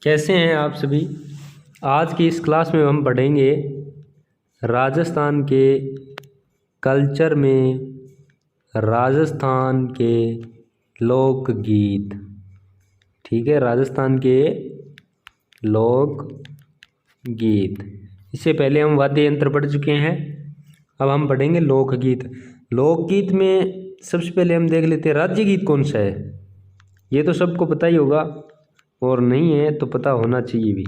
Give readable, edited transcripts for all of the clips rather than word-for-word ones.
कैसे हैं आप सभी। आज की इस क्लास में हम पढ़ेंगे राजस्थान के कल्चर में राजस्थान के लोकगीत। ठीक है, राजस्थान के लोक गीत। इससे पहले हम वाद्य यंत्र पढ़ चुके हैं, अब हम पढ़ेंगे लोकगीत। लोकगीत में सबसे पहले हम देख लेते हैं राज्य गीत कौन सा है। ये तो सबको पता ही होगा, और नहीं है तो पता होना चाहिए भी।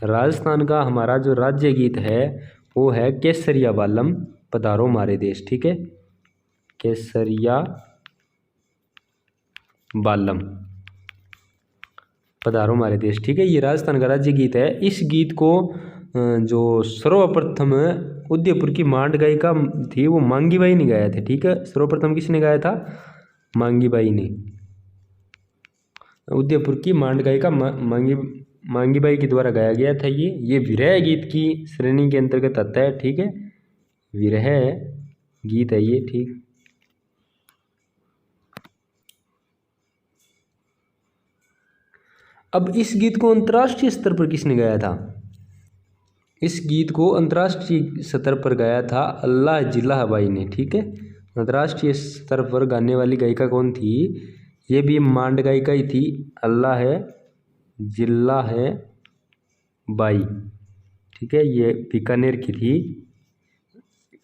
राजस्थान का हमारा जो राज्य गीत है वो है केसरिया बालम पधारो मारे देश। ठीक है, केसरिया बालम पधारो मारे देश। ठीक है, ये राजस्थान का राज्य गीत है। इस गीत को जो सर्वप्रथम उदयपुर की मांड गायिका थी वो मांगी बाई ने गाया था। ठीक है, सर्वप्रथम किसने गाया था? मांगी बाई ने। उदयपुर की मांड गायिका मांगी बाई के द्वारा गाया गया था। ये विरह गीत की श्रेणी के अंतर्गत आता है। ठीक है, विरह गीत है ये। ठीक, अब इस गीत को अंतर्राष्ट्रीय स्तर पर किसने गाया था? इस गीत को अंतर्राष्ट्रीय स्तर पर गाया था अल्लाह जिल्लाह बाई ने। ठीक है, अंतर्राष्ट्रीय स्तर पर गाने वाली गायिका कौन थी? ये भी मांड गायिका ही थी, अल्लाह जिल्लाह बाई। ठीक है, ये बीकानेर की थी।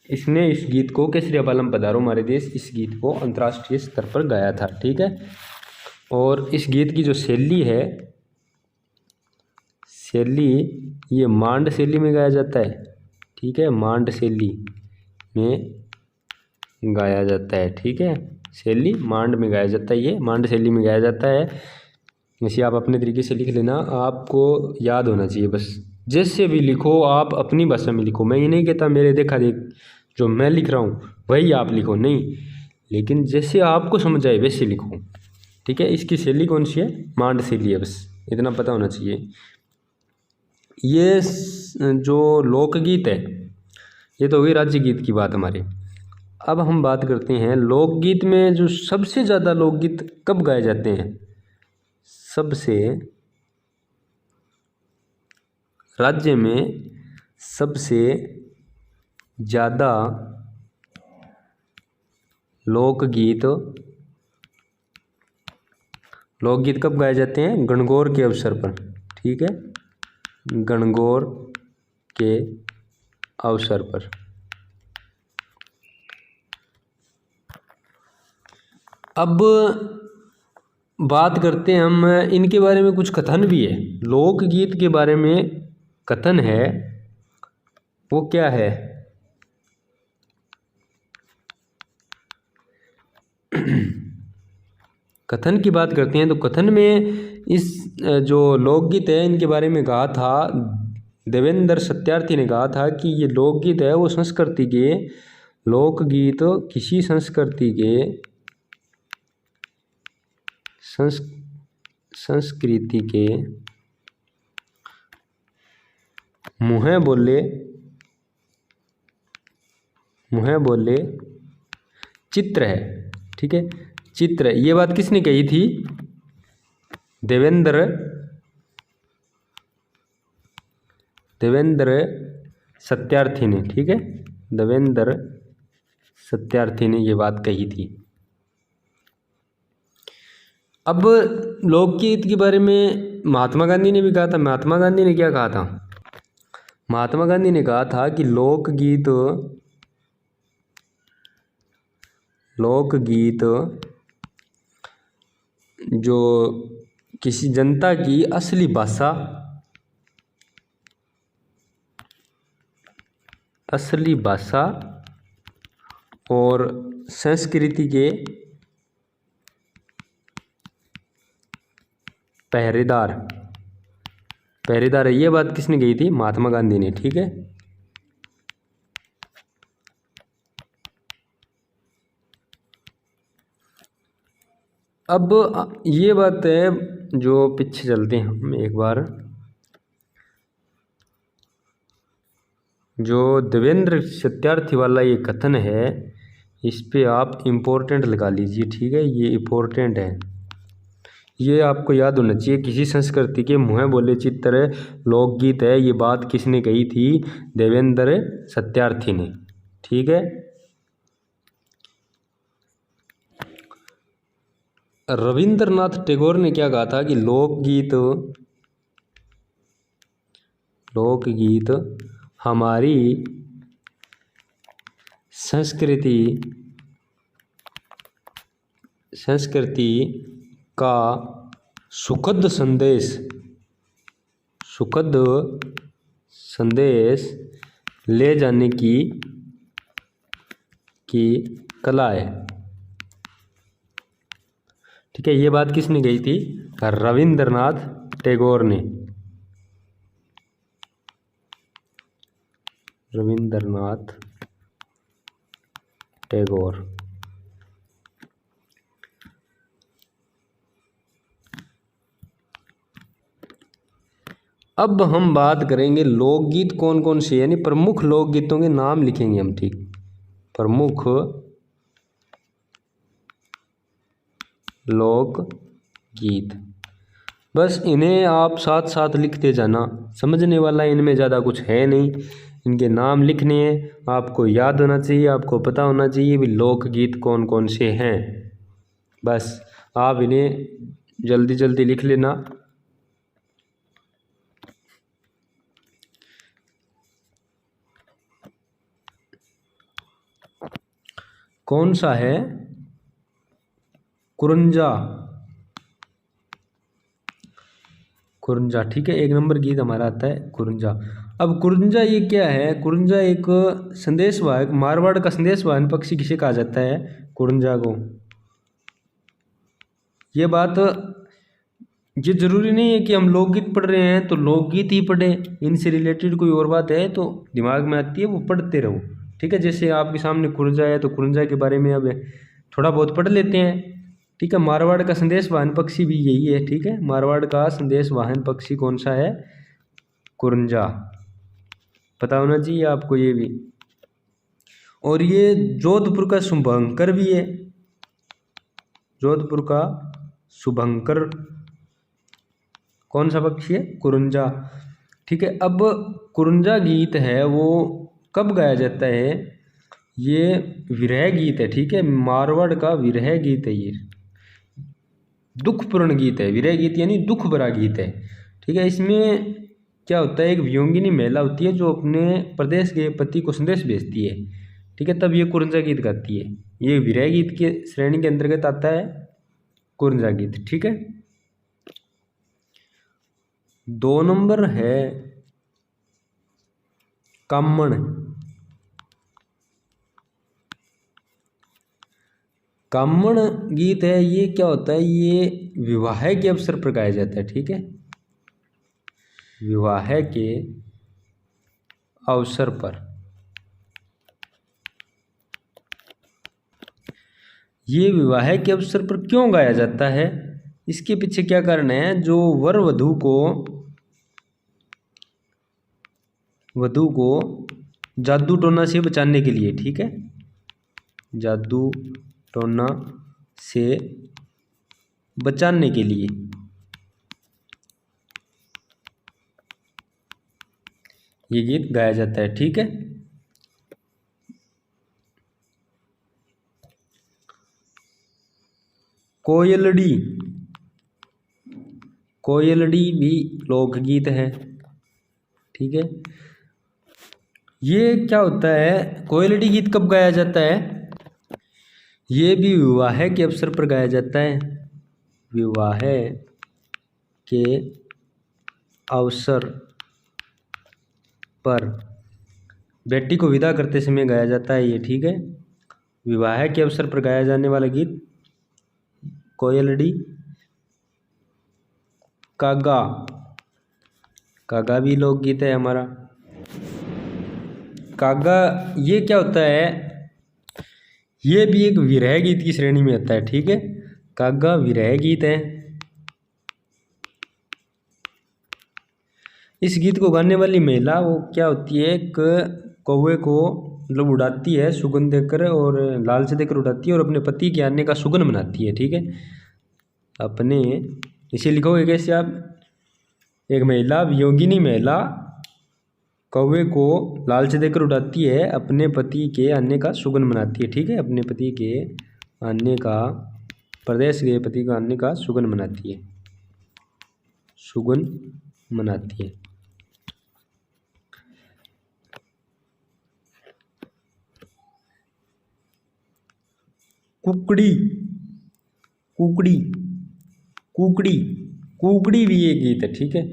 इसने इस गीत को केसरिया बालम पधारो मारे देश, इस गीत को अंतर्राष्ट्रीय स्तर पर गाया था। ठीक है, और इस गीत की जो शैली है, शैली ये मांड शैली में गाया जाता है। ठीक है, मांड शैली में गाया जाता है। ठीक है, शैली मांड में गाया जाता है, ये मांड शैली में गाया जाता है। वैसे आप अपने तरीके से लिख लेना, आपको याद होना चाहिए बस। जैसे भी लिखो आप अपनी भाषा में लिखो। मैं ये नहीं कहता मेरे देखा देख जो मैं लिख रहा हूँ वही आप लिखो, नहीं, लेकिन जैसे आपको समझ आए वैसे लिखो। ठीक है, इसकी शैली कौन सी है? मांड शैली है, बस इतना पता होना चाहिए। ये जो लोकगीत है ये तो हुई राज्य गीत की बात हमारी। अब हम बात करते हैं लोकगीत में जो सबसे ज़्यादा लोकगीत कब गाए जाते हैं। सबसे राज्य में सबसे ज़्यादा लोकगीत कब गाए जाते हैं? गणगौर के अवसर पर। ठीक है, गणगौर के अवसर पर। अब बात करते हैं हम इनके बारे में, कुछ कथन भी है। लोकगीत के बारे में कथन है, वो क्या है? कथन की बात करते हैं तो कथन में इस जो लोकगीत है इनके बारे में कहा था देवेंद्र सत्यार्थी ने कहा था कि ये लोकगीत है वो संस्कृति के लोकगीत किसी संस्कृति के संस्कृति के मुँह बोले चित्र है। ठीक है, चित्र। ये बात किसने कही थी? देवेंद्र सत्यार्थी ने। ठीक है, देवेंद्र सत्यार्थी ने ये बात कही थी। अब लोकगीत के बारे में महात्मा गांधी ने भी कहा था। महात्मा गांधी ने क्या कहा था? महात्मा गांधी ने कहा था कि लोकगीत जो किसी जनता की असली भाषा और संस्कृति के पहरेदार है। ये बात किसने कही थी? महात्मा गांधी ने। ठीक है, अब ये बात है जो पीछे चलते हैं हम एक बार। जो देवेंद्र सत्यार्थी वाला ये कथन है इस पे आप इम्पोर्टेंट लगा लीजिए। ठीक है, ये इम्पोर्टेंट है। ये आपको याद होना चाहिए, किसी संस्कृति के मुँह बोले चित्र लोकगीत है। ये बात किसने कही थी? देवेंद्र सत्यार्थी ने। ठीक है। रविंद्रनाथ टैगोर ने क्या कहा था कि लोकगीत हमारी संस्कृति का सुखद संदेश ले जाने की कला है। ठीक है, ये बात किसने कही थी? रविंद्रनाथ टैगोर ने। रविंद्रनाथ टैगोर। अब हम बात करेंगे लोकगीत कौन कौन से, यानी प्रमुख लोकगीतों के नाम लिखेंगे हम। ठीक, प्रमुख लोकगीत, बस इन्हें आप साथ साथ लिखते जाना, समझने वाला इनमें ज़्यादा कुछ है नहीं। इनके नाम लिखने हैं, आपको याद होना चाहिए, आपको पता होना चाहिए भी लोकगीत कौन कौन से हैं। बस आप इन्हें जल्दी जल्दी लिख लेना। कौन सा है? कुरंजा। ठीक है, 1 नंबर गीत हमारा आता है कुरंजा। अब कुरंजा ये क्या है? कुरंजा एक संदेशवाहक, मारवाड़ का संदेशवाहक पक्षी किसे कहा जाता है? कुरंजा को। ये बात, ये जरूरी नहीं है कि हम लोकगीत पढ़ रहे हैं तो लोकगीत ही पढ़े, इनसे रिलेटेड कोई और बात है तो दिमाग में आती है वो पढ़ते रहो। ठीक है, जैसे आपके सामने कुरंजा है तो कुरंजा के बारे में अब थोड़ा बहुत पढ़ लेते हैं। ठीक है, मारवाड़ का संदेश वाहन पक्षी भी यही है। ठीक है, मारवाड़ का संदेश वाहन पक्षी कौन सा है? कुरंजा। पता होना चाहिए आपको ये भी। और ये जोधपुर का शुभंकर भी है। जोधपुर का शुभंकर कौन सा पक्षी है? कुरंजा। ठीक है, अब कुरंजा गीत है वो कब गाया जाता है? ये विरह गीत है। ठीक है, मारवाड़ का विरह गीत है, ये दुखपूर्ण गीत है। विरह गीत यानी दुख भरा गीत है। ठीक है, इसमें क्या होता है, एक वियोगिनी महिला होती है जो अपने प्रदेश के पति को संदेश भेजती है। ठीक है, तब ये कुरंजा गीत गाती है। ये विरह गीत के श्रेणी के अंतर्गत आता है कुरंजा गीत। ठीक है, 2 नंबर है कामण। कामण गीत है, ये क्या होता है? ये विवाह के अवसर पर गाया जाता है। ठीक है, विवाह के अवसर पर। ये विवाह के अवसर पर क्यों गाया जाता है? इसके पीछे क्या कारण है? जो वर वधू को जादू टोना से बचाने के लिए। ठीक है, जादू टोना से बचाने के लिए ये गीत गाया जाता है। ठीक है, कोयलड़ी। कोयलड़ी भी लोकगीत है। ठीक है, ये क्या होता है? कोयलड़ी गीत कब गाया जाता है? ये भी विवाह के अवसर पर गाया जाता है। विवाह के अवसर पर बेटी को विदा करते समय गाया जाता है ये। ठीक है, विवाह के अवसर पर गाया जाने वाला गीत कोयलड़ी। कागा। कागा भी लोकगीत है हमारा। कागा ये क्या होता है? ये भी एक विरह गीत की श्रेणी में आता है। ठीक है, कागा विरह गीत है। इस गीत को गाने वाली महिला वो क्या होती है? एक कौवे को मतलब उड़ाती है सुगंध देकर और लालच देकर उड़ाती है और अपने पति के आने का सुगन मनाती है। ठीक है, अपने, इसे लिखोगे कैसे आप, एक महिला वियोगिनी महिला कौवे को लालच देकर उड़ाती है, अपने पति के आने का सुगन मनाती है। ठीक है, अपने पति के आने का, परदेश गए पति का आने का सुगन मनाती है, सुगन मनाती है। कुकड़ी, कुकड़ी, कुकड़ी, कुकड़ी भी एक गीत है। ठीक है,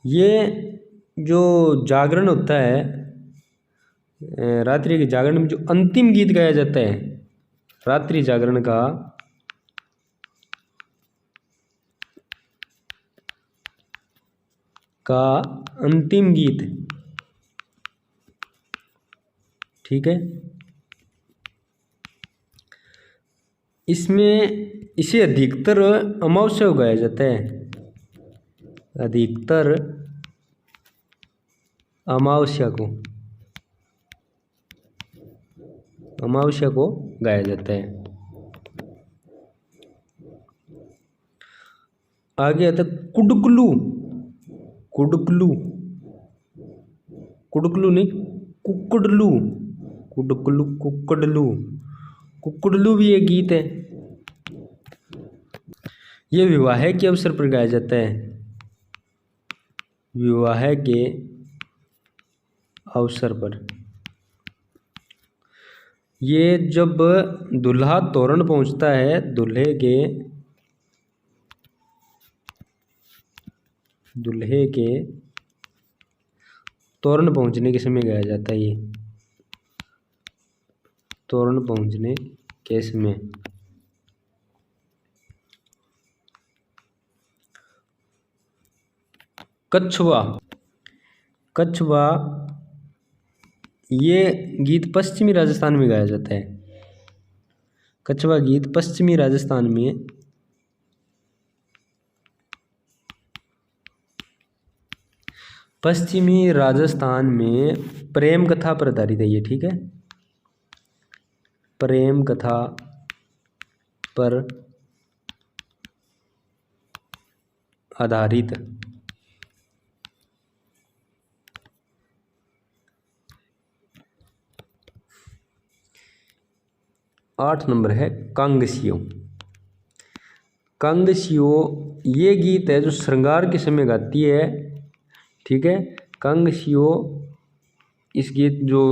ये जो जागरण होता है, रात्रि के जागरण में जो अंतिम गीत गाया जाता है, रात्रि जागरण का अंतिम गीत। ठीक है, इसमें इसे अधिकतर अमावस्या को गाया जाता है, अधिकतर अमावस्या को, अमावस्या को गाया जाता है। आगे आता है कुडकुलू, कुडकुलू, कुडकुलू नहीं कुकड़लू, कुडकुलू कुकड़लू, कुकड़लू भी एक गीत है। ये विवाह के अवसर पर गाया जाता है, विवाह के अवसर पर। ये जब दूल्हा तोरण पहुंचता है, दूल्हे के तोरण पहुंचने के समय गाया जाता है। ये तोरण पहुंचने के समय। कछुआ, कछुआ ये गीत पश्चिमी राजस्थान में गाया जाता है, कछुआ गीत पश्चिमी राजस्थान में प्रेम कथा पर आधारित है ये। ठीक है, प्रेम कथा पर आधारित। 8 नंबर है कांगसियो, कांगसियो ये गीत है जो श्रृंगार के समय गाती है। ठीक है, कांगसियो, इस गीत जो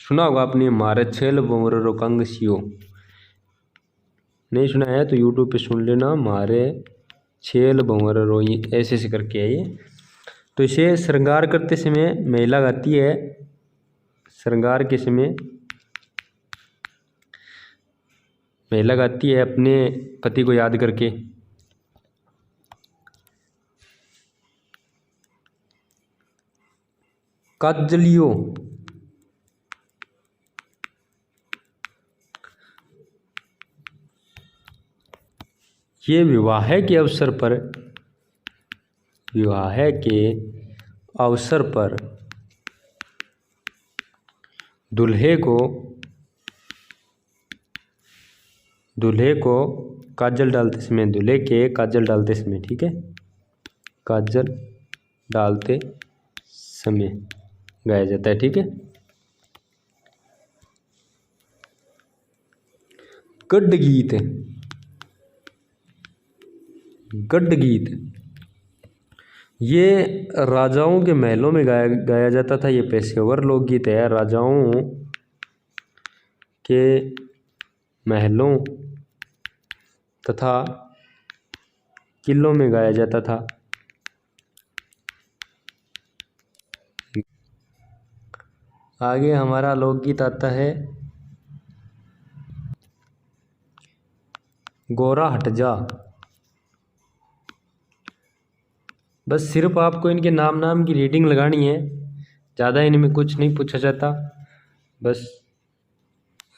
सुना होगा आपने, मारे छेल बोमरो कांगसियो, नहीं सुना है तो यूट्यूब पे सुन लेना, मारे छेल बोमरो, ऐसे ऐसे करके है ये। तो इसे श्रृंगार करते समय महिला गाती है, श्रृंगार के समय महिला गाती है अपने पति को याद करके। काजलियो, ये विवाह के अवसर पर, विवाह के अवसर पर दूल्हे को काजल डालते समय, दूल्हे के काजल डालते समय, ठीक है, काजल डालते समय गाया जाता है। ठीक है, गड्ड गीत, गड्ड गीत ये राजाओं के महलों में गाया जाता था। ये पेशेवर लोकगीत है, राजाओं के महलों तथा किलों में गाया जाता था। आगे हमारा लोकगीत आता है गोरा हट जा। बस सिर्फ आपको इनके नाम की रीडिंग लगानी है, ज़्यादा इनमें कुछ नहीं पूछा जाता। बस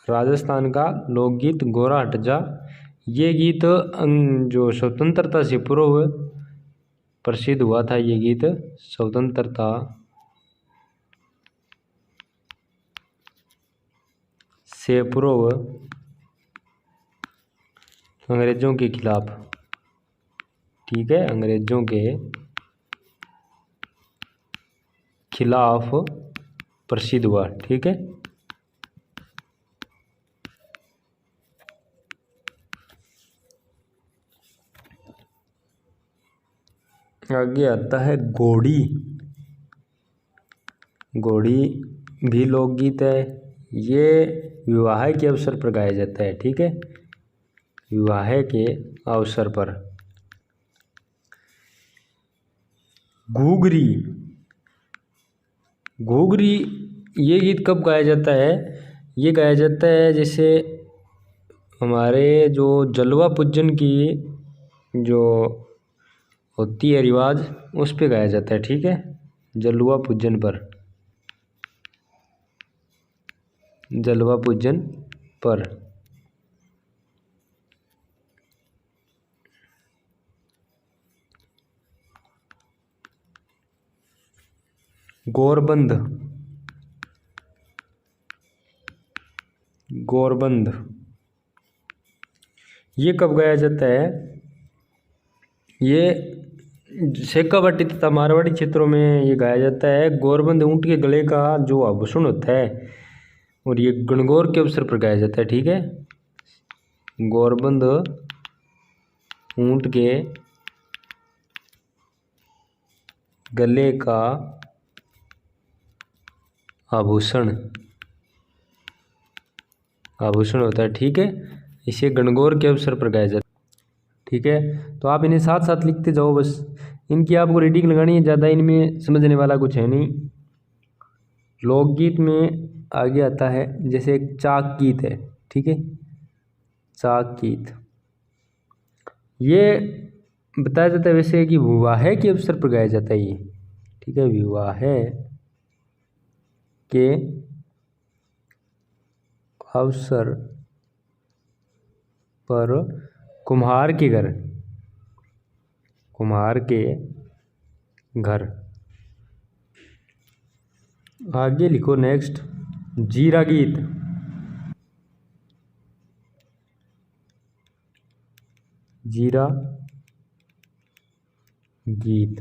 राजस्थान का लोकगीत गोरा हट जा, ये गीत जो स्वतंत्रता से पूर्व प्रसिद्ध हुआ था। ये गीत स्वतंत्रता से पूर्व अंग्रेजों के खिलाफ ठीक है, अंग्रेजों के खिलाफ प्रसिद्ध हुआ। ठीक है, आगे आता है घोड़ी। घोड़ी भी लोकगीत है। ये विवाह के अवसर पर गाया जाता है। ठीक है, विवाह के अवसर पर। घूघरी। घूघरी ये गीत कब गाया जाता है? ये गाया जाता है जैसे हमारे जो जलवा पूजन की जो होती है रिवाज, उस पे गाया जाता है। ठीक है, जलवा पूजन पर। जलवा पूजन पर। गोरबंद। गोरबंद ये कब गाया जाता है? ये शेखावाटी तथा मारवाड़ी क्षेत्रों में ये गाया जाता है। गोरबंद ऊँट के गले का जो आभूषण होता है, और ये गणगौर के अवसर पर गाया जाता है। ठीक है, गोरबंद ऊँट के गले का आभूषण होता है। ठीक है, इसे गणगौर के अवसर पर गाया जाता है। ठीक है, तो आप इन्हें साथ साथ लिखते जाओ, बस इनकी आपको रीडिंग लगानी है, ज़्यादा इनमें समझने वाला कुछ है नहीं। लोकगीत में आगे आता है जैसे एक चाक गीत है। ठीक है, चाक गीत ये बताया जाता है वैसे कि विवाह के अवसर पर गाया जाता है ये। ठीक है, विवाह के अवसर पर कुम्हार के घर। आगे लिखो नेक्स्ट, जीरा गीत। जीरा गीत,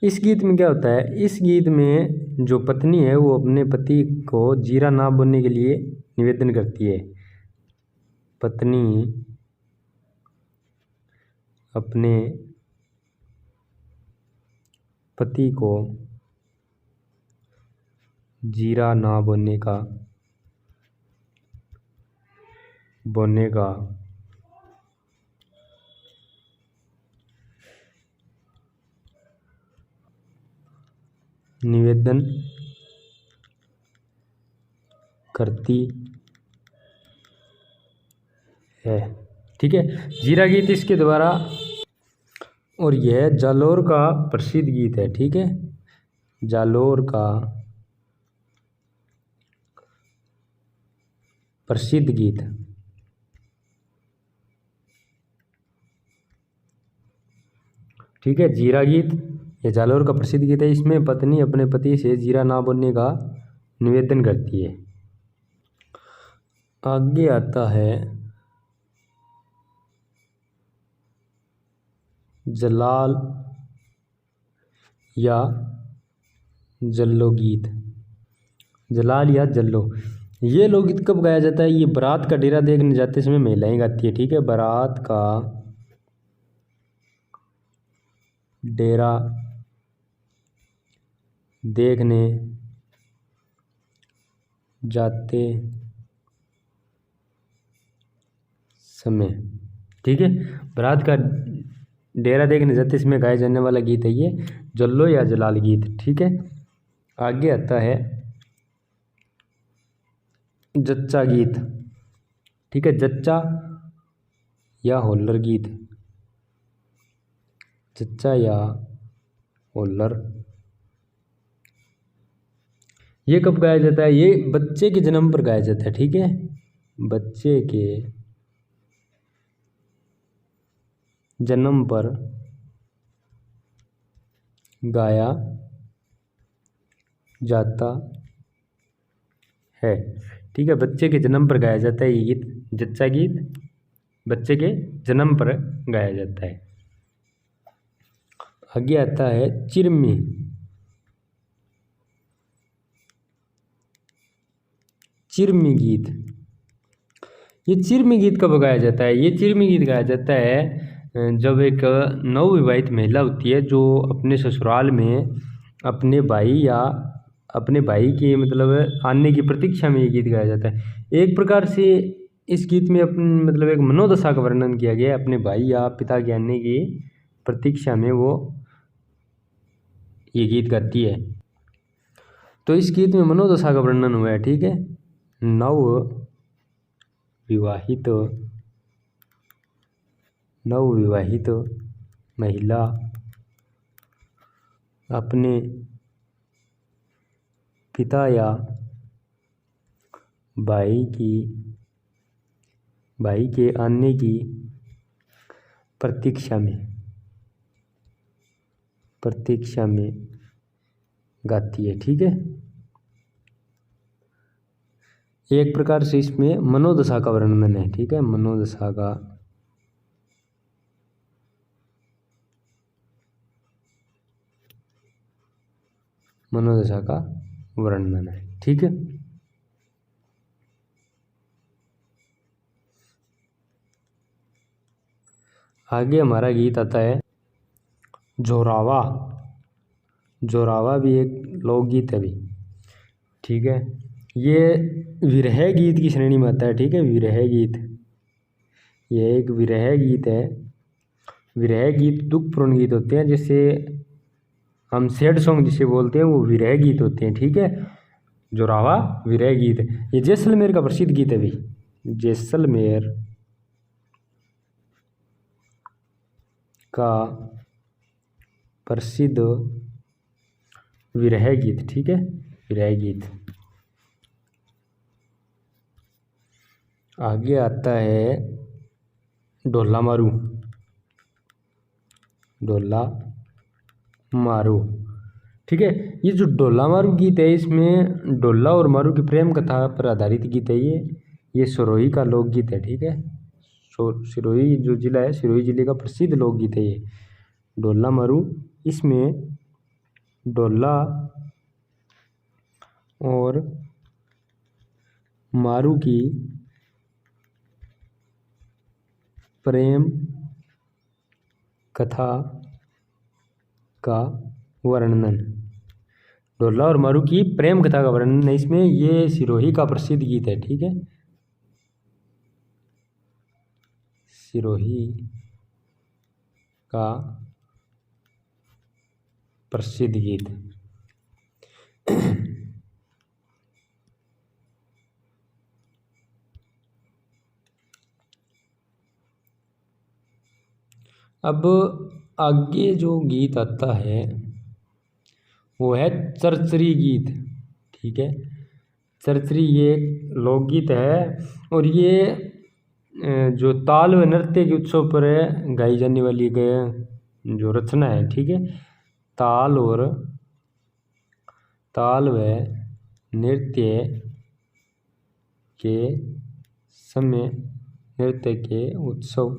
इस गीत में क्या होता है? इस गीत में जो पत्नी है वो अपने पति को जीरा ना बोलने के लिए निवेदन करती है। पत्नी अपने पति को जीरा ना बोलने का निवेदन करती है। ठीक है, जीरा गीत इसके द्वारा, और यह जालोर का प्रसिद्ध गीत है। ठीक है, जालोर का प्रसिद्ध गीत। ठीक है, जीरा गीत ये जालोर का प्रसिद्ध गीत है। इसमें पत्नी अपने पति से जीरा ना बोलने का निवेदन करती है। आगे आता है जलाल या जल्लो गीत। जलाल या जल्लो ये लोकगीत कब गाया जाता है? ये बारात का डेरा देखने जाते समय महिलाएं गाती है। ठीक है, बारात का डेरा देखने जाते समय। ठीक है, बारात का डेरा देखने जाते समय गाया जाने वाला गीत है ये जल्लो या जलाल गीत। ठीक है, आगे आता है जच्चा गीत। ठीक है, जच्चा या होल्लर गीत। जच्चा या होल्लर ये कब गाया जाता है? ये बच्चे के जन्म पर गाया जाता है। ठीक है, बच्चे के जन्म पर गाया जाता है। ठीक है, बच्चे के जन्म पर गाया जाता है ये गीत, जच्चा गीत बच्चे के जन्म पर गाया जाता है। आगे आता है चिरमी। चिरमी गीत। ये चिरमी गीत कब गाया जाता है? ये चिरमी गीत गाया जाता है जब एक नवविवाहित महिला होती है जो अपने ससुराल में अपने भाई या अपने भाई के मतलब आने की प्रतीक्षा में ये गीत गाया जाता है। एक प्रकार से इस गीत में अपन मतलब एक मनोदशा का वर्णन किया गया है। अपने भाई या पिता के आने की प्रतीक्षा में वो ये गीत गाती है। तो इस गीत में मनोदशा का वर्णन हुआ है। ठीक है, नवविवाहित महिला अपने पिता या भाई के आने की प्रतीक्षा में गाती है। ठीक है, एक प्रकार से इसमें मनोदशा का वर्णन है। ठीक है, मनोदशा का वर्णन है। ठीक है, आगे हमारा गीत आता है जोरावा। जोरावा भी एक लोकगीत है भी। ठीक है, ये विरह गीत की श्रेणी में आता है। ठीक है, विरह गीत, ये एक विरह गीत है। विरह गीत दुखपूर्ण गीत होते हैं, जैसे हम सैड सॉन्ग जिसे बोलते हैं वो विरह गीत होते हैं। ठीक है, जोरावा विरह गीत है। ये जैसलमेर का प्रसिद्ध गीत है भी। जैसलमेर का प्रसिद्ध विरह गीत। ठीक है, विरह गीत। आगे आता है ढोला मारू। ढोला मारू। ठीक है, ये जो ढोला मारू गीत है इसमें ढोला और मारू की प्रेम कथा पर आधारित गीत है। ये सिरोही का लोकगीत है। ठीक है, सिरोही जो जिला है, सिरोही जिले का प्रसिद्ध लोकगीत है ये ढोला मारू। इसमें ढोला और मारू की प्रेम कथा का वर्णन, ढोला और मारू की प्रेम कथा का वर्णन है इसमें। ये सिरोही का प्रसिद्ध गीत है। ठीक है, सिरोही का प्रसिद्ध गीत। अब आगे जो गीत आता है वो है चरचरी गीत। ठीक है, चरचरी ये एक लोकगीत है और ये जो ताल व नृत्य के उत्सव पर गाई जाने वाली जो रचना है। ठीक है, ताल व नृत्य के समय, नृत्य के उत्सव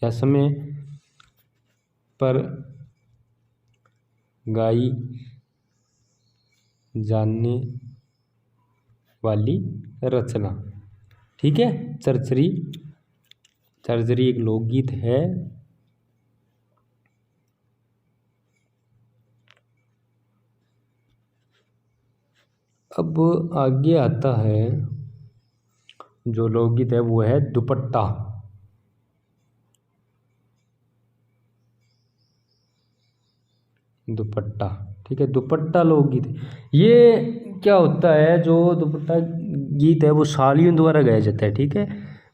या समय पर गाई जाने वाली रचना। ठीक है, चरचरी एक लोकगीत है। अब आगे आता है जो लोकगीत है वो है दुपट्टा। दुपट्टा, ठीक है, दुपट्टा लोकगीत है। ये क्या होता है, जो दुपट्टा गीत है वो सालियों द्वारा गाया जाता है। ठीक है,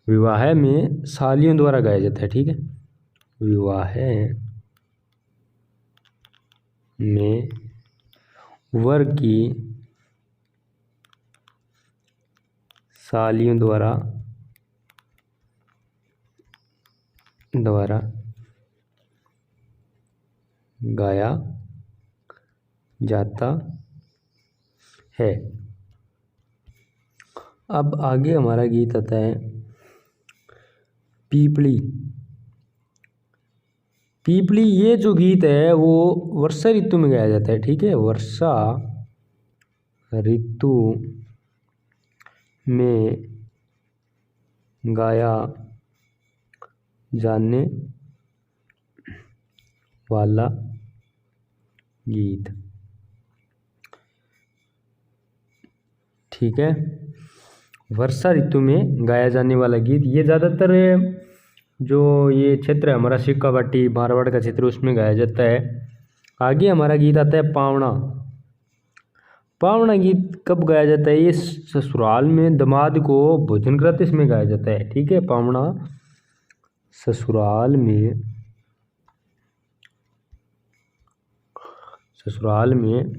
विवाह में सालियों द्वारा गाया जाता है। ठीक है, विवाह में वर की सालियों द्वारा गाया जाता है। अब आगे हमारा गीत आता है पीपली। पीपली ये जो गीत है वो वर्षा ऋतु में गाया जाता है, ठीक है, वर्षा ऋतु में गाया जाने वाला गीत, ठीक है, वर्षा ऋतु में गाया जाने वाला गीत। ये ज़्यादातर जो ये क्षेत्र है हमारा सिक्काबाटी मारवाड़ का क्षेत्र उसमें गाया जाता है। आगे हमारा गीत आता है पावना। पावना गीत कब गाया जाता है? ये ससुराल में दामाद को भोजन कराते इसमें गाया जाता है, ठीक है। पावना ससुराल में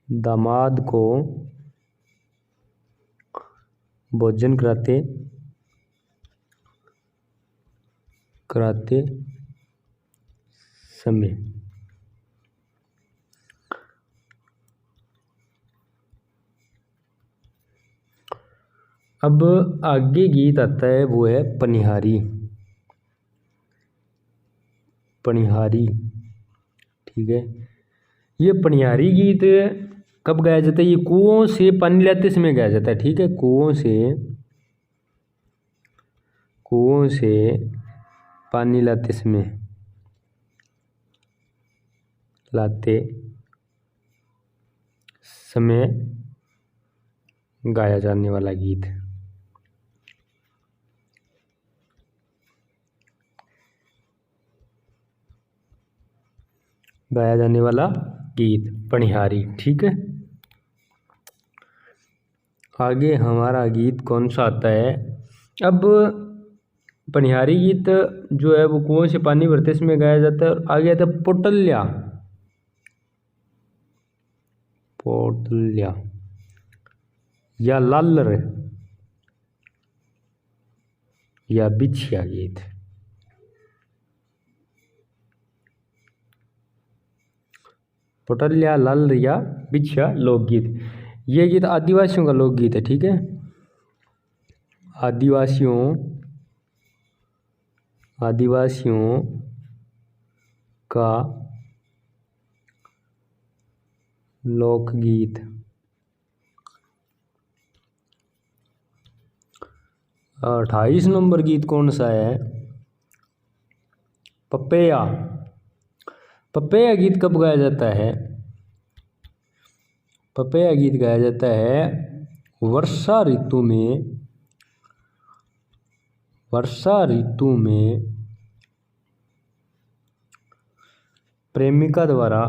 दामाद को भोजन कराते समय। अब आगे गीत आता है वो है पनिहारी। पनिहारी, ठीक है। ये पनिहारी गीत कब गाया जाता है? ये कुओं से पानी लाते समय गाया जाता है, ठीक है। कुओं से पानी लाते समय गाया जाने वाला गीत। गाया जाने वाला गीत पनिहारी, ठीक है। आगे हमारा गीत कौन सा आता है? अब पनिहारी गीत जो है वो कुओं से पानी भरते समय गाया जाता है। और आगे आता है पोटल्या। पोटल्या या लालर या बिछिया गीत। पोटल्या, लालर या बिछिया लोकगीत। ये गीत आदिवासियों का लोकगीत है, ठीक है। आदिवासियों का लोकगीत। 28 नंबर गीत कौन सा है? पपैया। पपैया गीत कब गाया जाता है? पपैया गीत गाया जाता है वर्षा ऋतु में प्रेमिका द्वारा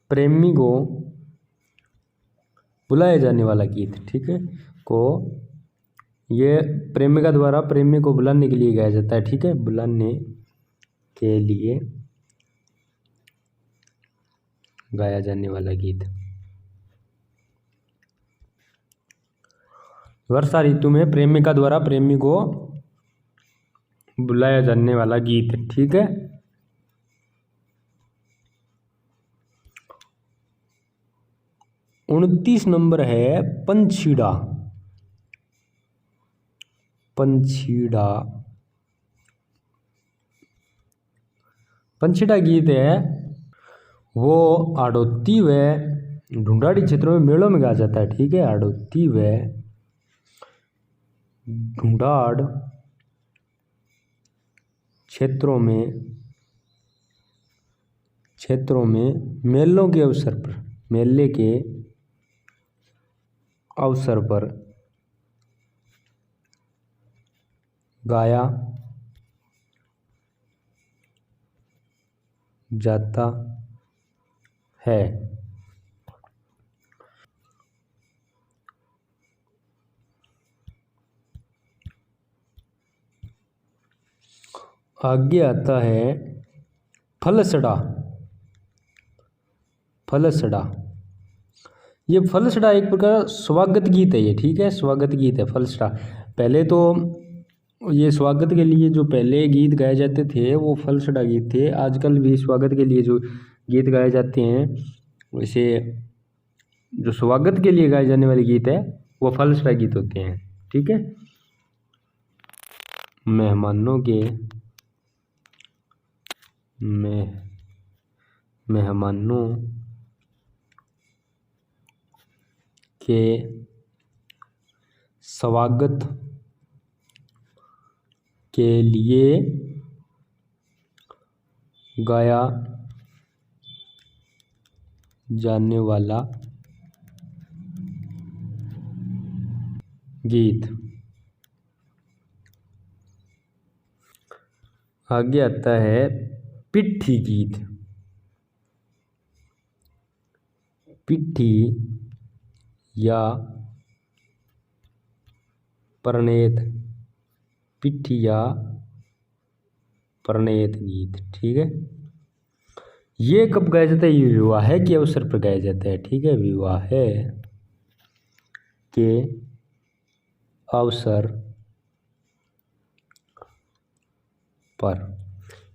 प्रेमी को बुलाया जाने वाला गीत, ठीक है। ये प्रेमिका द्वारा प्रेमी को बुलाने के लिए गाया जाता है, ठीक है। बुलाने के लिए गाया जाने वाला गीत। वर्षा ऋतु में प्रेमिका द्वारा प्रेमी को बुलाया जाने वाला गीत, ठीक है। उनतीस नंबर है पंछीड़ा। पंछीड़ा गीत है वो आड़ोती व ढूंढाड़ी क्षेत्रों में मेलों में गाया जाता है, ठीक है। आड़ोती व ढूंढाड़ क्षेत्रों में मेले के अवसर पर गाया जाता है। आगे आता है फलसड़ा। ये फलसड़ा एक प्रकार स्वागत गीत है, ये, ठीक है। स्वागत गीत है फलसड़ा। पहले तो ये स्वागत के लिए जो पहले गीत गाए जाते थे वो फलसड़ा गीत थे। आजकल भी स्वागत के लिए जो गीत गाए जाते हैं, वैसे जो स्वागत के लिए गाए जाने वाले गीत है वो फलसड़ा गीत होते हैं। ठीक है। मेहमानों के मेहमानों के स्वागत के लिए गाया जाने वाला गीत। आगे आता है पिट्ठी गीत। पिट्ठी या प्रणेत, पिट्ठी या प्रणेत गीत। ठीक है। ये कब गाया जाता है? ये विवाह के अवसर पर गाया जाता है। ठीक है। विवाह के अवसर पर,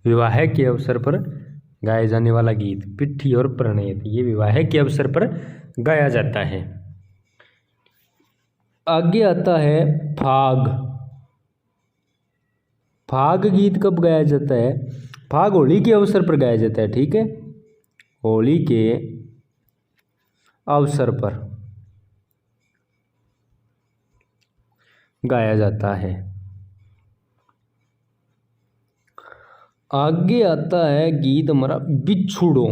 विवाह के अवसर पर गाए जाने वाला गीत पिट्ठी और प्रणेत, ये विवाह के अवसर पर गाया जाता है। आगे आता है फाग। फाग गीत कब गाया जाता है? फाग होली के अवसर पर गाया जाता है। ठीक है। होली के अवसर पर गाया जाता है। आगे आता है गीत हमारा बिछुड़ो।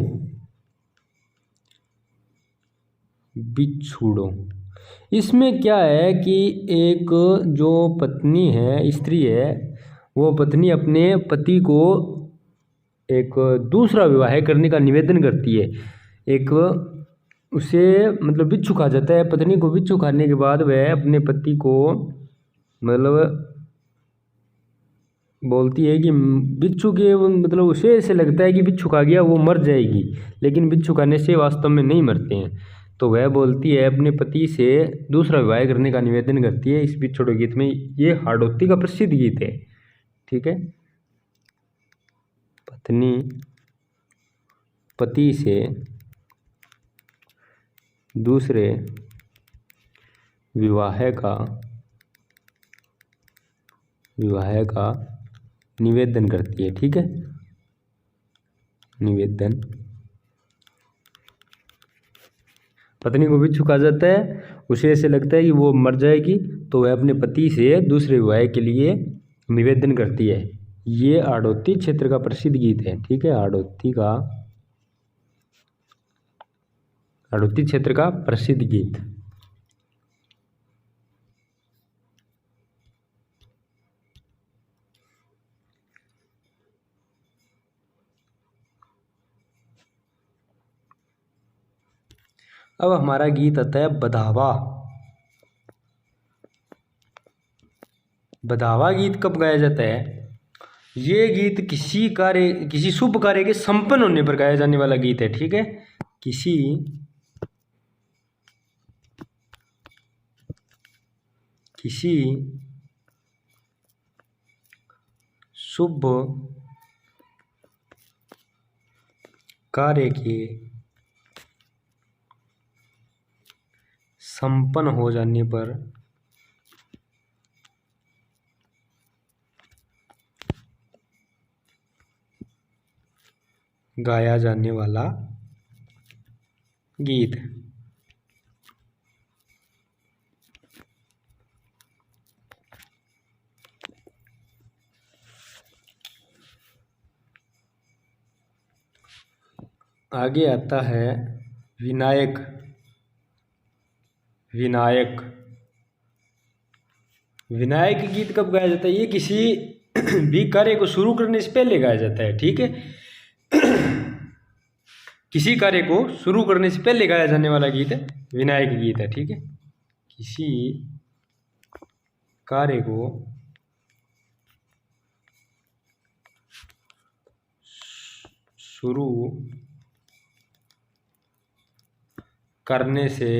बिछुड़ो, इसमें क्या है कि एक जो पत्नी है, स्त्री है, वो पत्नी अपने पति को एक दूसरा विवाह करने का निवेदन करती है। एक उसे मतलब बिच्छू खा जाता है। पत्नी को बिच्छू खाने के बाद वह अपने पति को मतलब बोलती है कि बिच्छू के मतलब उसे ऐसे लगता है कि बिच्छू खा गया वो मर जाएगी, लेकिन बिच्छू खाने से वास्तव में नहीं मरते हैं। तो वह बोलती है अपने पति से दूसरा विवाह करने का निवेदन करती है इस बिछोड़ो गीत में। ये हाड़ौती का प्रसिद्ध गीत है। ठीक है। पत्नी पति से दूसरे विवाह का निवेदन करती है। ठीक है। निवेदन, पत्नी को बिच्छू खा जाता है, उसे ऐसे लगता है कि वो मर जाएगी, तो वह अपने पति से दूसरे विवाह के लिए निवेदन करती है। ये हाड़ौती क्षेत्र का प्रसिद्ध गीत है। ठीक है। हाड़ौती क्षेत्र का प्रसिद्ध गीत। अब हमारा गीत आता है बधावा। बधावा गीत कब गाया जाता है? ये गीत किसी शुभ कार्य के संपन्न होने पर गाया जाने वाला गीत है। ठीक है। किसी शुभ कार्य के संपन्न हो जाने पर गाया जाने वाला गीत। आगे आता है विनायक। विनायक गीत कब गाया जाता है? ये किसी भी कार्य को शुरू करने से पहले गाया जाता है। ठीक है। किसी कार्य को शुरू करने से पहले गाया जाने वाला गीत है विनायक गीत है। ठीक है। किसी कार्य को शुरू करने से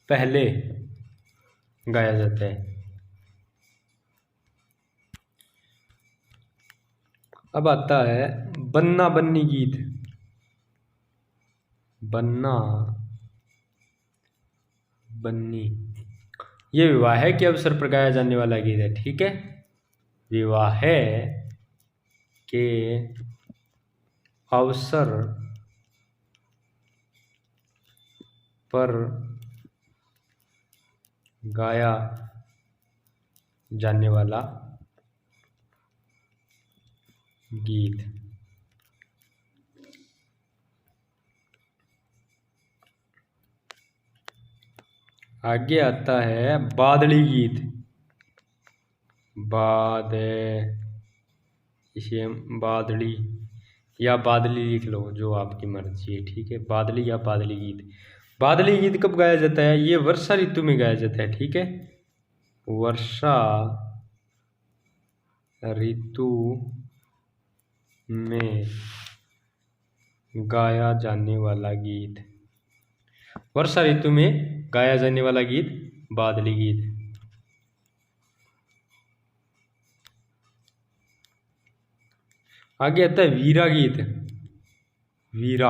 पहले गाया जाता है। अब आता है बन्ना बन्नी गीत। बन्ना बन्नी, ये विवाह के अवसर पर गाया जाने वाला गीत है। ठीक है, विवाह के अवसर पर गाया जाने वाला गीत। आगे आता है बादली गीत। इसे हम बादली या बादली लिख लो, जो आपकी मर्जी है। ठीक है, बादली या बादली गीत। बादली गीत कब गाया जाता है? ये वर्षा ऋतु में गाया जाता है। ठीक है, वर्षा ऋतु में गाया जाने वाला गीत। वर्षा ऋतु में गाया जाने वाला गीत बादली गीत। आगे आता है वीरा गीत। वीरा,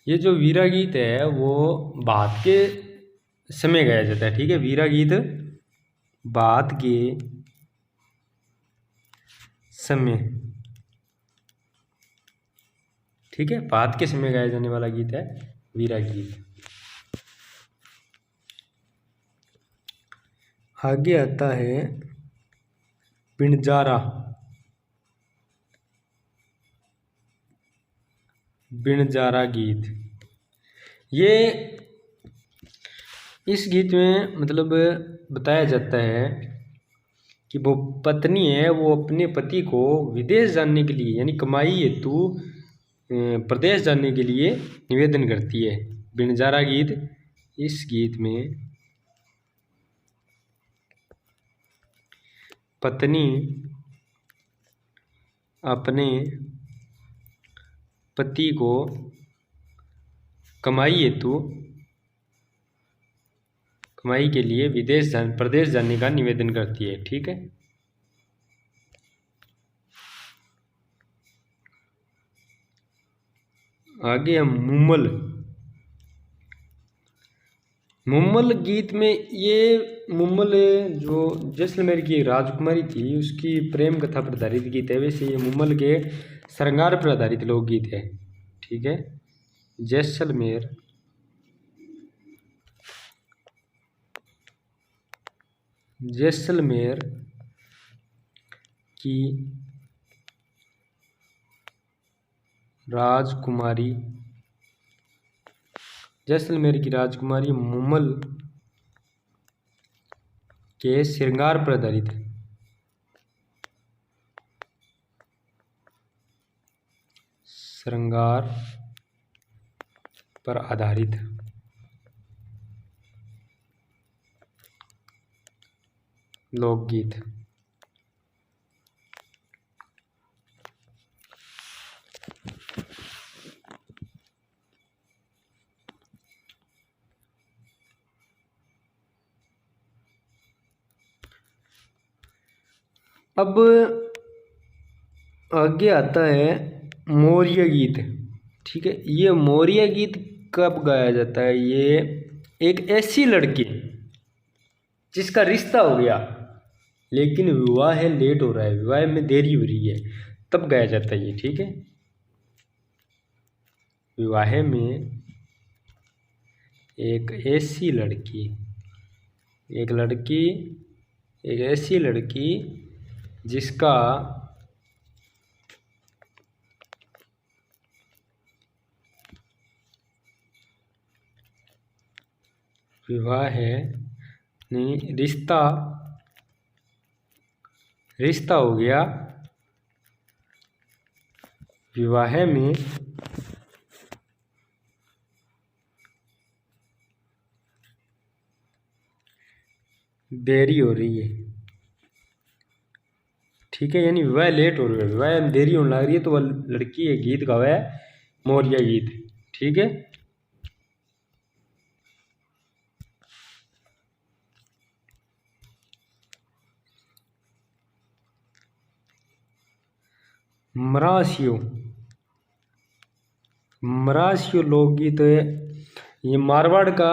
ये जो वीरा गीत है वो भात के समय गाया जाता है। ठीक है, वीरा गीत भात के समय, ठीक है, भात के समय गाया जाने वाला गीत है वीरा गीत। आगे आता है पिंजारा। पिंजारा गीत, ये इस गीत में मतलब बताया जाता है कि वो पत्नी है, वो अपने पति को विदेश जाने के लिए यानी कमाई हेतु प्रदेश जाने के लिए निवेदन करती है। पिंजारा गीत, इस गीत में पत्नी अपने पति को कमाई के लिए प्रदेश जाने का निवेदन करती है। ठीक है, आगे हम मुम्मल गीत में, ये मुम्मल जो जैसलमेर की राजकुमारी थी उसकी प्रेम कथा पर आधारित गीत है। वैसे ये मुम्मल के श्रृंगार पर आधारित लोकगीत है। ठीक है, जैसलमेर की राजकुमारी, जैसलमेर की राजकुमारी मुम्मल के श्रृंगार पर आधारित है। श्रृंगार पर आधारित लोकगीत। अब आगे आता है मौर्य गीत। ठीक है, ये मौर्य गीत कब गाया जाता है? ये एक ऐसी लड़की जिसका रिश्ता हो गया लेकिन विवाह लेट हो रहा है, विवाह में देरी हो रही है, तब गाया जाता है ये। ठीक है, विवाह में एक ऐसी लड़की, एक ऐसी लड़की जिसका विवाह है नहीं, रिश्ता हो गया, विवाह में देरी हो रही है। ठीक है, यानी विवाह लेट हो रही है, विवाह में देरी होने लग रही है, तो वह लड़की ये गीत गावा है मौर्य गीत। ठीक है, मरासियो, मरासियो लोकगीत है। ये मारवाड़ का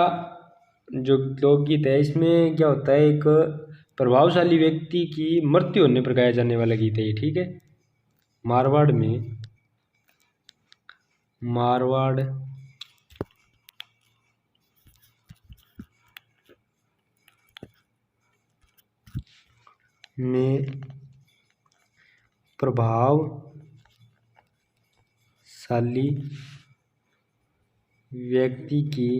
जो लोकगीत है, इसमें क्या होता है, एक प्रभावशाली व्यक्ति की मृत्यु होने पर गाया जाने वाला गीत है ये, ठीक है। मारवाड़ में प्रभावशाली व्यक्ति की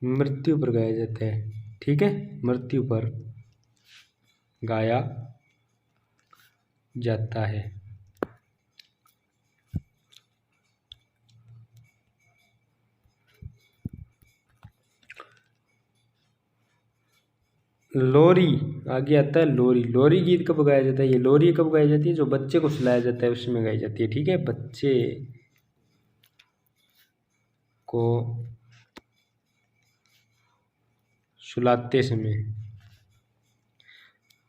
मृत्यु पर गाया जाता है, ठीक है, मृत्यु पर गाया जाता है। लोरी, आगे आता है लोरी। लोरी गीत कब गाया जाता है, ये लोरी कब गाई जाती है, जो बच्चे को सुलाया जाता है उसमें गाई जाती है, ठीक है, बच्चे को सुलाते समय,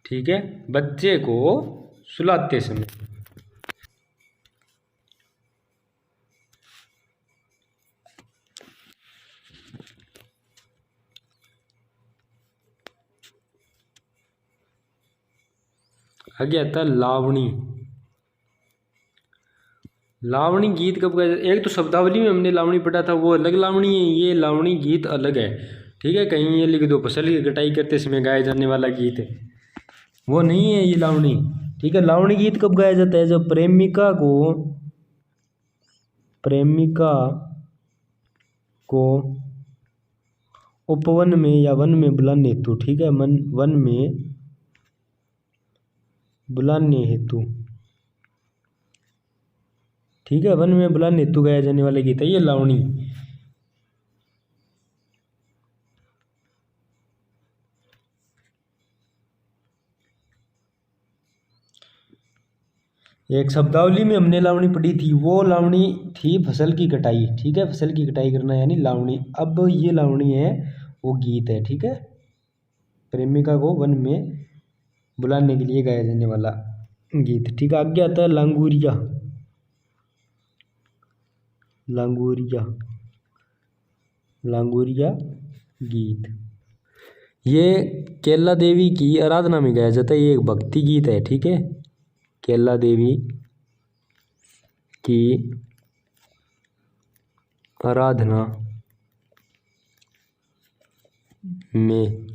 ठीक है, बच्चे को सुलाते समय। आगे आता है लावणी। लावणी गीत कब गाया, एक तो शब्दावली में हमने लावणी पढ़ा था, वो अलग लावणी है, ये लावणी गीत अलग है, ठीक है। कहीं ये लिख दो फसल की कटाई करते समय गाए जाने वाला गीत है, वो नहीं है ये लावणी, ठीक है। लावणी गीत कब गाया जाता है, जब प्रेमिका को उपवन में या वन में बुलाने हेतु, ठीक है, वन में बुलाने हेतु, ठीक है, वन में बुलाने हेतु गाया जाने वाला गीत है ये लावणी। एक शब्दावली में हमने लावणी पढ़ी थी, वो लावणी थी फसल की कटाई, ठीक है, फसल की कटाई करना यानी लावणी। अब ये लावणी है वो गीत है, ठीक है, प्रेमिका को वन में बुलाने के लिए गाया जाने वाला गीत, ठीक है। आगे आता है लांगुरिया। लांगुरिया गीत, ये केला देवी की आराधना में गाया जाता है, ये एक भक्ति गीत है, ठीक है, केला देवी की आराधना में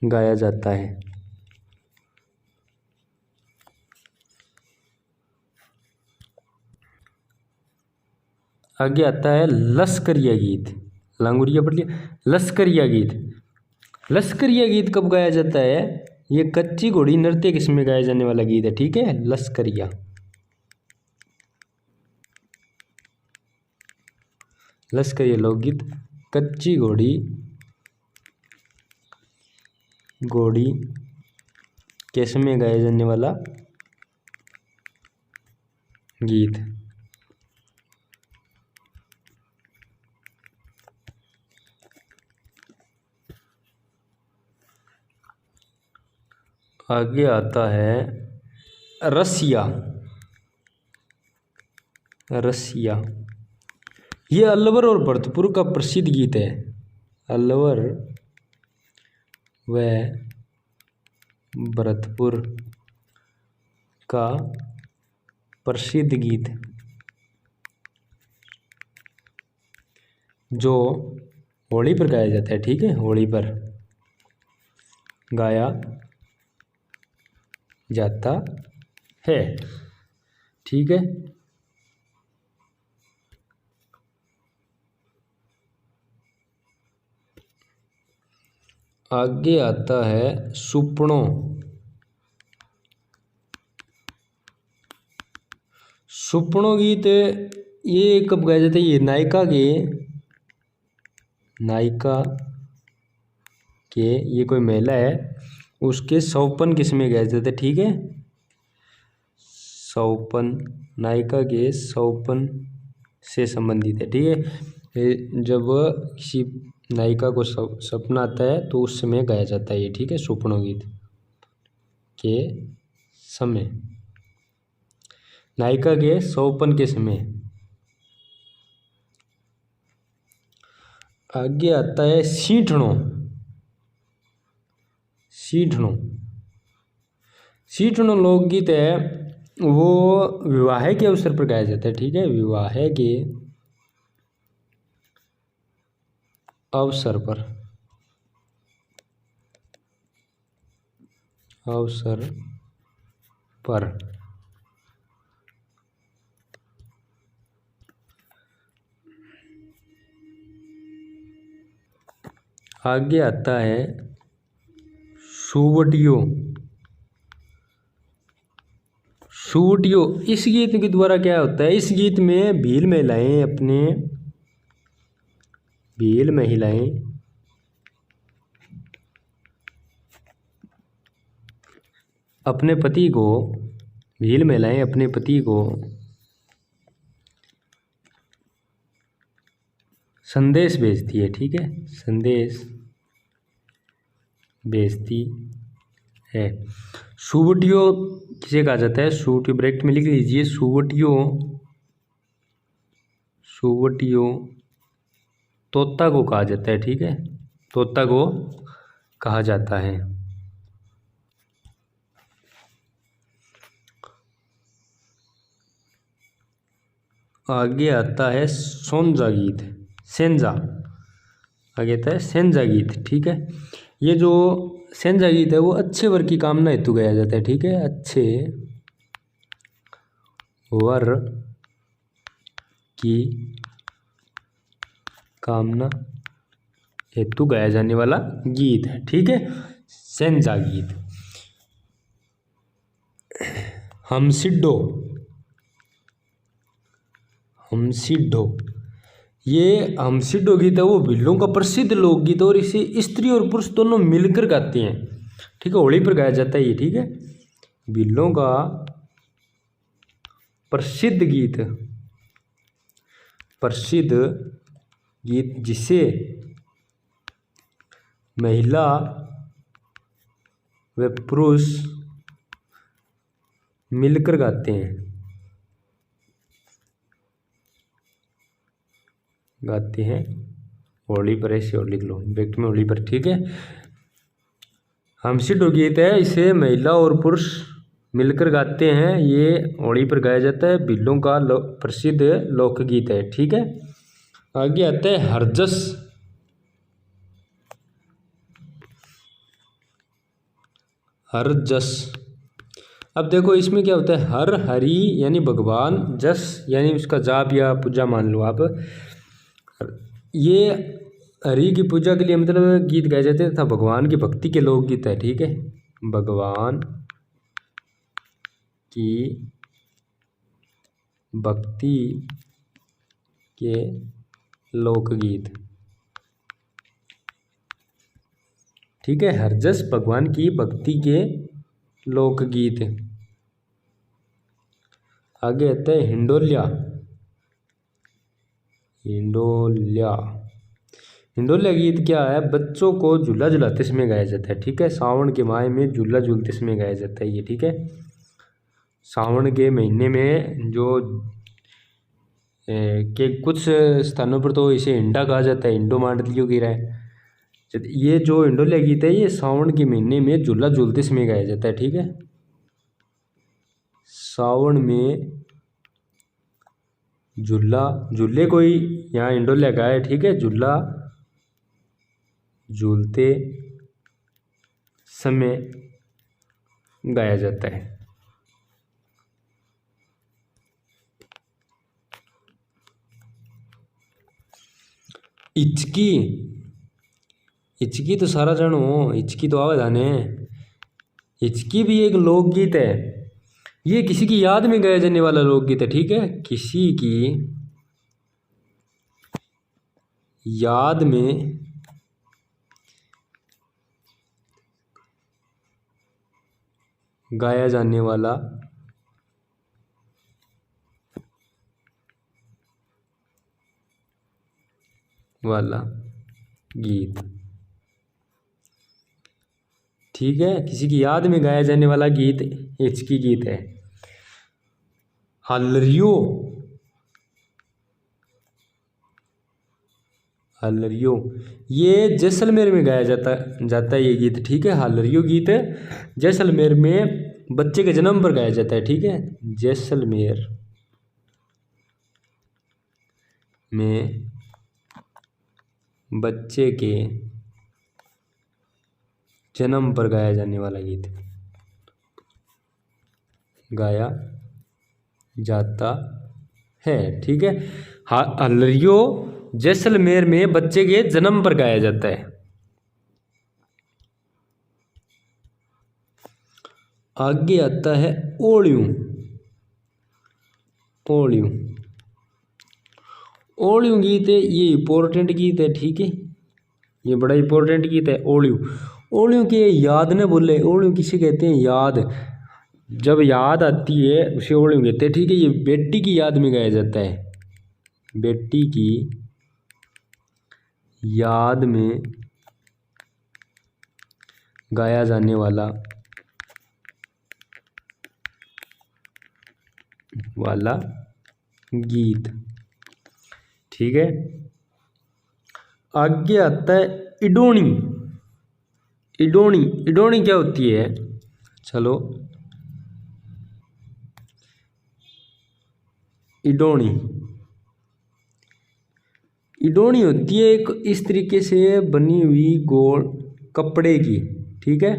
गाया जाता है। आगे आता है लश्करिया गीत। लांगुरिया पढ़ लिया, लश्करिया गीत। लश्करिया गीत कब गाया जाता है, ये कच्ची घोड़ी नृत्य किस्म गाया जाने वाला गीत है, ठीक है, लश्करिया। लश्करिया लोकगीत, कच्ची घोड़ी किस्म गाया जाने वाला गीत। आगे आता है रसिया। ये अलवर और भरतपुर का प्रसिद्ध गीत है, अलवर व भरतपुर का प्रसिद्ध गीत, जो होली पर गाया जाता है, ठीक है, होली पर गाया जाता है, ठीक है। आगे आता है सुपनो। सुपनो गीत ये कब गाया जाता है, ये नायिका के ये कोई महिला है उसके सौपन किस्में गाया जाता है, ठीक है, सौपन, नायिका के सौपन से संबंधित है, ठीक है। जब किसी नायिका को सपना आता है तो उस समय गाया जाता है ये, ठीक है, सुपनो गीत। के समय, नायिका के सौपन के समय। आगे आता है सीठणो। सीठणो, सीठणो लोकगीत है, वो विवाह के अवसर पर गाया जाता है। ठीक है, विवाह के अवसर पर, अवसर पर। आगे आता है सुवटियो। सुवटियो, इस गीत के द्वारा क्या होता है, इस गीत में भील महिलाएं अपने पति को, भील महिलाएं अपने पति को संदेश भेजती है। ठीक है, संदेश भेजती है। सुवटियो किसे कहा जाता है, सुवटियो ब्रैकेट में लिख लीजिए, सुवटियो, सुवटियो तोता को कहा जाता है। ठीक है, तोता को कहा जाता है। आगे आता है सोंजा गीत, सेंजा। आगे आता है सेंजा गीत। ठीक है, ये जो सेंजा गीत है वो अच्छे वर की कामना हेतु गाया जाता है। ठीक है, अच्छे वर की कामना हेतु गाया जाने वाला गीत है। ठीक है, सेंजा गीत। हमसिड्डो, हमसिड्डो, ये हमसिड्डो गीत है वो भीलों का प्रसिद्ध लोकगीत और इसे स्त्री और पुरुष दोनों मिलकर गाते हैं। ठीक है, होली पर गाया जाता है ये। ठीक है, भीलों का प्रसिद्ध गीत, प्रसिद्ध गीत जिसे महिला व पुरुष मिलकर गाते हैं, गाते हैं होली पर। ऐसे और लिख लो ब्रैकेट में, होली पर। ठीक है, हमसिड्डो गीत है, इसे महिला और पुरुष मिलकर गाते हैं, ये होली पर गाया जाता है, भीलों का प्रसिद्ध लोकगीत है। ठीक है, आगे आता है हरजस। हरजस, अब देखो इसमें क्या होता है, हर हरि यानी भगवान, जस यानी उसका जाप या पूजा मान लो आप। ये हरि की पूजा के लिए मतलब गीत गाए जाते हैं तथा भगवान की भक्ति के लोकगीत है। ठीक है, भगवान की भक्ति के लोकगीत। ठीक है, हरजस भगवान की भक्ति के लोकगीत। आगे आता है हिंडोलिया। हिंडोलिया, हिंडोलिया गीत क्या है, बच्चों को झूला झुलाते समय गाया जाता है। ठीक है, सावन के माह में झूला झूलते समय गाया जाता है ये। ठीक है, सावन के महीने में जो के कुछ स्थानों पर तो इसे हिंडा कहा जाता है, हिंडो मांडलियो गिरा है। ये जो हिंडोलिया गीत है ये सावन के महीने में झूला झूलते समय गाया जाता है। ठीक है, सावन में झूले कोई यहाँ हिंडोलिया गाया है। ठीक है, झूला झूलते समय गाया जाता है। हिचकी, हिचकी तो सारा जानो, हिचकी तो आवाज आने। हिचकी भी एक लोकगीत है, ये किसी की याद में गाया जाने वाला लोकगीत है। ठीक है, किसी की याद में गाया जाने वाला गीत। ठीक है, किसी की याद में गाया जाने वाला गीत हिचकी गीत है। हालरियो, हालरियो ये जैसलमेर में गाया जाता है ये गीत। ठीक है, हालरियो गीत जैसलमेर में बच्चे के जन्म पर गाया जाता है। ठीक है, जैसलमेर में बच्चे के जन्म पर गाया जाने वाला गीत गाया जाता है। ठीक है, हालरियो जैसलमेर में बच्चे के जन्म पर गाया जाता है। आगे आता है ओलियूं। ओलियूं, ओलियूं गीत है, ये इंपॉर्टेंट गीत है। ठीक है, ये बड़ा इंपॉर्टेंट गीत है ओलियूं। ओलियूं के याद न बोले, ओलियूं किसे कहते हैं? याद, जब याद आती है उसे ओलियूं कहते हैं। ठीक है, ये बेटी की याद में गाया जाता है। बेटी की याद में गाया जाने वाला गीत। ठीक है, आगे आता है इडोणी। इडोणी, इडोणी क्या होती है? चलो, इडोणी, इडोणी होती है एक इस तरीके से बनी हुई गोल कपड़े की। ठीक है,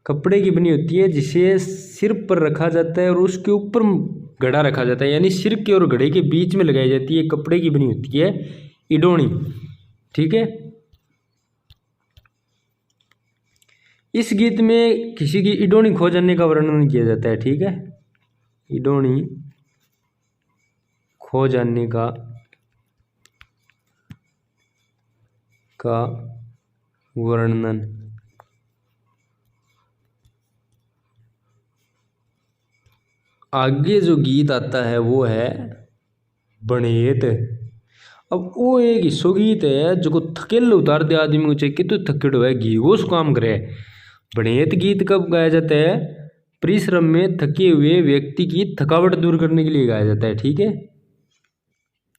कपड़े की बनी होती है जिसे सिर पर रखा जाता है और उसके ऊपर घड़ा रखा जाता है, यानी सिर के और घड़े के बीच में लगाई जाती है। कपड़े की बनी होती है इडोणी। ठीक है, इस गीत में किसी की इडोणी खो जाने का वर्णन किया जाता है। ठीक है, इडोणी खो जाने का वर्णन। आगे जो गीत आता है वो है बणेत। अब वो एक हिस्सो गीत है जो थकेल उतार दे आदमी को, चाहिए तो थकेड़ है घी घोष काम करे। बणेत गीत कब गाया जाता है? परिश्रम में थके हुए व्यक्ति की थकावट दूर करने के लिए गाया जाता है। ठीक है,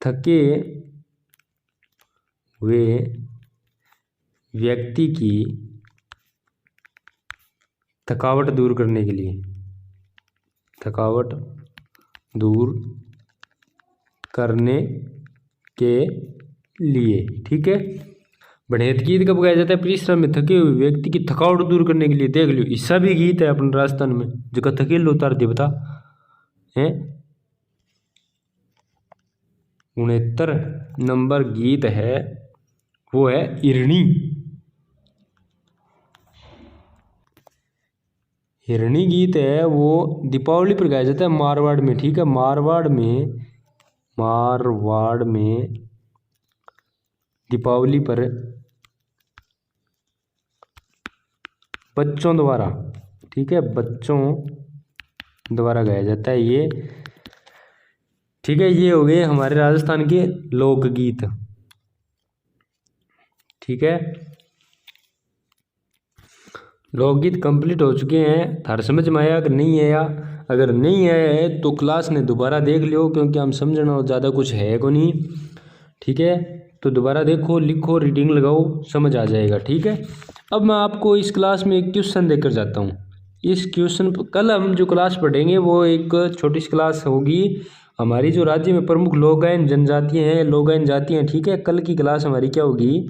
थके हुए व्यक्ति की थकावट दूर करने के लिए, थकावट दूर करने के लिए। ठीक है, बणेत गीत कब गाया जाता है? परिश्रम में थके हुए व्यक्ति की थकावट दूर करने के लिए। देख लो, इसका भी गीत है अपन राजस्थान में जो थकेल उतार दे बता है। 69 नंबर गीत है वो है हिरणी। हिरणी गीत है वो दीपावली पर गाया जाता है मारवाड़ में। ठीक है, मारवाड़ में दीपावली पर बच्चों द्वारा, ठीक है, बच्चों द्वारा गाया जाता है ये। ठीक है, ये हो गए हमारे राजस्थान के लोकगीत। ठीक है, लोकगीत कंप्लीट हो चुके हैं। थार समझ में आया? अगर नहीं आया, अगर नहीं आया है तो क्लास ने दोबारा देख लियो, क्योंकि हम समझना ज़्यादा कुछ है को नहीं। ठीक है, तो दोबारा देखो, लिखो, रीडिंग लगाओ, समझ आ जाएगा। ठीक है, अब मैं आपको इस क्लास में एक क्वेश्चन देकर जाता हूँ। इस क्वेश्चन कल हम जो क्लास पढ़ेंगे वो एक छोटी सी क्लास होगी हमारी, जो राज्य में प्रमुख लोक गायन जनजातियाँ हैं, लोक गायन जातियाँ। ठीक है, कल की क्लास हमारी क्या होगी?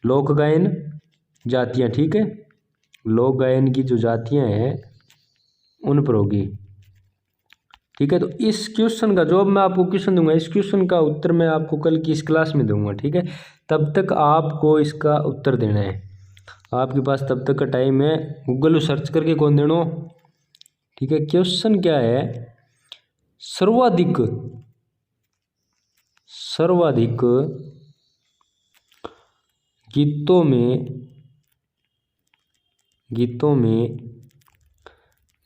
लोक गायन जातियाँ। ठीक है, लोक गायन की जो जातियाँ हैं उन पर होगी। ठीक है, तो इस क्वेश्चन का जवाब मैं आपको क्वेश्चन दूंगा, इस क्वेश्चन का उत्तर मैं आपको कल की इस क्लास में दूंगा। ठीक है, तब तक आपको इसका उत्तर देना है, आपके पास तब तक का टाइम है। गूगल सर्च करके कौन देनो। ठीक है, क्वेश्चन क्या है? सर्वाधिक गीतों में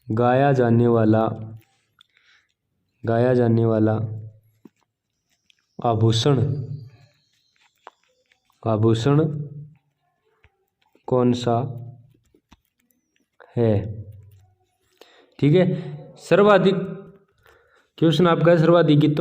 गाया जाने वाला आभूषण कौन सा है। ठीक है, सर्वाधिक क्वेश्चन आपका है सर्वाधिक गीतों